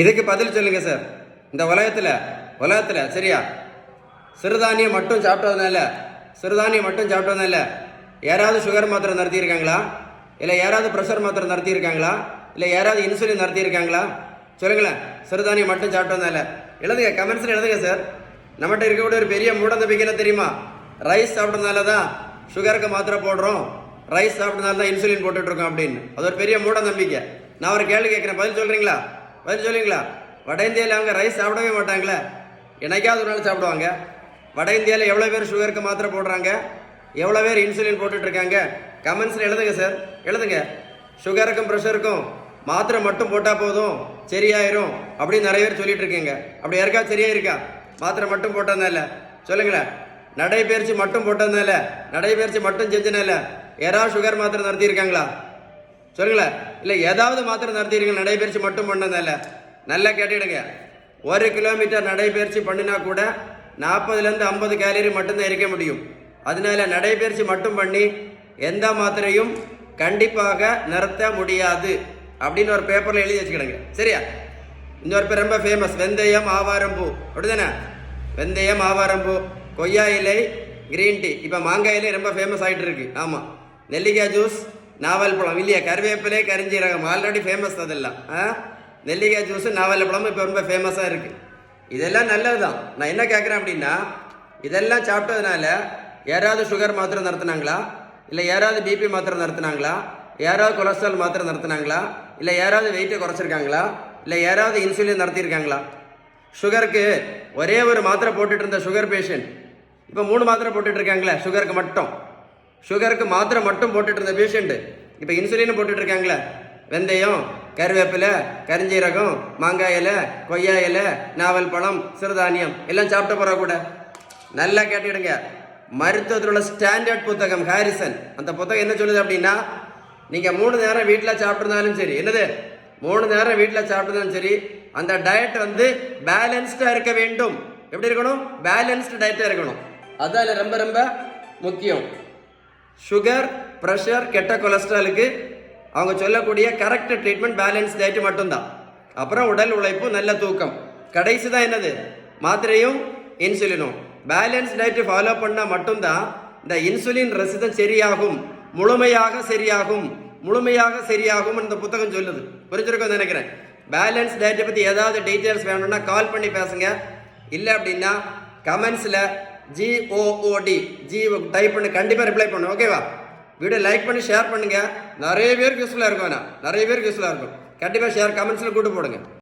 இதுக்கு பதில் சொல்லுங்க சார். இந்த உலகத்துல சரியா சிறுதானியம் மட்டும் சாப்பிட்டதுனால யாராவது சுகர் மாத்திரை நடத்தியிருக்காங்களா? இல்லை யாராவது ப்ரெஷர் மாத்திரை நடத்தியிருக்காங்களா? இல்லை யாராவது இன்சுலின் நடத்தியிருக்காங்களா? சொல்லுங்களேன். சிறுதானியம் மட்டும் சாப்பிட்டதுனால எழுதுங்க, கமெண்ட்ஸில் எழுதுங்க சார். நம்மகிட்ட இருக்கக்கூடிய ஒரு பெரிய மூட நம்பிக்கை என்ன தெரியுமா? ரைஸ் சாப்பிட்டதுனால தான் சுகருக்கு மாத்திரை போடுறோம், ரைஸ் சாப்பிட்டதுனால தான் இன்சுலின் போட்டுட்ருக்கோம் அப்படின்னு. அது ஒரு பெரிய மூட நம்பிக்கை. நான் ஒரு கேள்வி கேட்குறேன், பதில் சொல்கிறீங்களா? வட இந்தியாவில் அவங்க ரைஸ் சாப்பிடவே மாட்டாங்களே, என்னைக்காவது ஒரு நாள் சாப்பிடுவாங்க. வட இந்தியாவில் எவ்வளோ பேர் சுகருக்கு மாத்திரை போடுறாங்க, எவ்வளோ பேர் இன்சுலின் போட்டுட்ருக்காங்க? கமெண்ட்ஸில் எழுதுங்க சார், எழுதுங்க. சுகருக்கும் ப்ரெஷருக்கும் மாத்திரை மட்டும் போட்டால் போதும், சரியாயிரும் அப்படின்னு நிறைய பேர் சொல்லிட்டு இருக்கீங்க. அப்படி யாருக்கா சரியா இருக்கா? மாத்திரை மட்டும் போட்டதுனால சொல்லுங்களேன். நடைபயிற்சி மட்டும் போட்டதுனால, நடைபயிற்சி மட்டும் செஞ்சனால யாராவது சுகர் மாத்திரை நடத்தியிருக்காங்களா? சொல்லுங்களேன். இல்லை ஏதாவது மாத்திரை நடத்திருக்கீங்க நடைபயிற்சி மட்டும் பண்ணதால? நல்லா கேட்டுடுங்க. 1 கிலோமீட்டர் நடைபயிற்சி பண்ணினா கூட 40லேருந்து 50 கேலரி மட்டும்தான் இருக்க முடியும். அதனால நடைபயிற்சி மட்டும் பண்ணி எந்த மாத்திரையும் கண்டிப்பாக நிறுத்த முடியாது அப்படின்னு ஒரு பேப்பரில் எழுதி வச்சுக்கிடுங்க, சரியா? இன்னொரு பேர் ரொம்ப ஃபேமஸ், வெந்தயம் ஆவாரம்பூ, அப்படிதானே? வெந்தயம் ஆவாரம்பூ, கொய்யா இலை, கிரீன் டீ, இப்போ மாங்காய் இலை ரொம்ப ஃபேமஸ் ஆகிட்டு இருக்கு. ஆமாம், நெல்லிக்காய் ஜூஸ், நாவல் பழம், இல்லையா? கருவேப்பிலை, கரிஞ்சீரகம் ஆல்ரெடி ஃபேமஸ். அதெல்லாம் நெல்லிக்காய் ஜூஸு, நாவல் பழமும் இப்போ ரொம்ப ஃபேமஸாக இருக்குது. இதெல்லாம் நல்லது தான். நான் என்ன கேட்குறேன் அப்படின்னா, இதெல்லாம் சாப்பிட்டதுனால யாராவது சுகர் மாத்திரை நடத்துனாங்களா? இல்லை யாராவது பிபி மாத்திரை நடத்துனாங்களா? யாராவது கொலஸ்ட்ரால் மாத்திரை நடத்துனாங்களா? இல்லை யாராவது வெயிட்டை குறைச்சிருக்காங்களா? இல்லை யாராவது இன்சுலின் நடத்தியிருக்காங்களா? சுகருக்கு ஒரே ஒரு மாத்திரை போட்டுட்டு இருந்த சுகர் பேஷண்ட் இப்போ 3 மாத்திரை போட்டுட்டு இருக்காங்களே சுகருக்கு மாத்திரை மட்டும் போட்டுட்டு இருந்த பேஷண்ட் இப்போ இன்சுலின் போட்டுட்டு இருக்காங்களே. வெந்தயம், கருவேப்பிலை, கரிஞ்சீரகம், மாங்காய் இலை, கொய்யா இலை, நாவல் பழம், சிறுதானியம் எல்லாம் சாப்பிட்ட போகிற கூட. நல்லா கேட்டுடுங்க. மருத்துவத்தில் உள்ள ஸ்டாண்டர்ட் புத்தகம் ஹாரிசன், அந்த புத்தகம் என்ன சொல்லுது அப்படின்னா, நீங்கள் 3 நேரம் வீட்டில் சாப்பிட்ருந்தாலும் சரி, என்னது 3 நேரம் வீட்டில் சாப்பிட்ருந்தாலும் சரி, அந்த டயட் பேலன்ஸ்டாக இருக்க வேண்டும். எப்படி இருக்கணும்? பேலன்ஸ்டு டயட்டாக இருக்கணும். அதான் ரொம்ப ரொம்ப முக்கியம். சுகர், ப்ரெஷர், கெட்ட கொலஸ்ட்ராலுக்கு அவங்க சொல்லக்கூடிய கரெக்ட் ட்ரீட்மெண்ட் பேலன்ஸ் டயட் மட்டும்தான். அப்புறம் உடல் உழைப்பு, நல்ல தூக்கம், கடைசி தான் என்னது? மாத்திரையும் இன்சுலினும். பேலன்ஸ் டயட் ஃபாலோ பண்ணால் மட்டும்தான் இந்த இன்சுலின் ரசிதம் சரியாகும், முழுமையாக சரியாகும் இந்த புத்தகம் சொல்லுது. புரிஞ்சிருக்கும் நினைக்கிறேன். பேலன்ஸ் டயட்டை பற்றி ஏதாவது டீட்டெயில்ஸ் வேணும்னா கால் பண்ணி பேசுங்க. இல்லை அப்படின்னா கமெண்ட்ஸில் GOOD டைப் பண்ணி கண்டிப்பாக ரிப்ளை பண்ணும், ஓகேவா? வீடியோ லைக் பண்ணி ஷேர் பண்ணுங்கள். நிறைய பேருக்கு யூஸ்ஃபுல்லாக இருக்கும். கண்டிப்பாக ஷேர் கமெண்ட்ஸில் கூட்டு போடுங்க.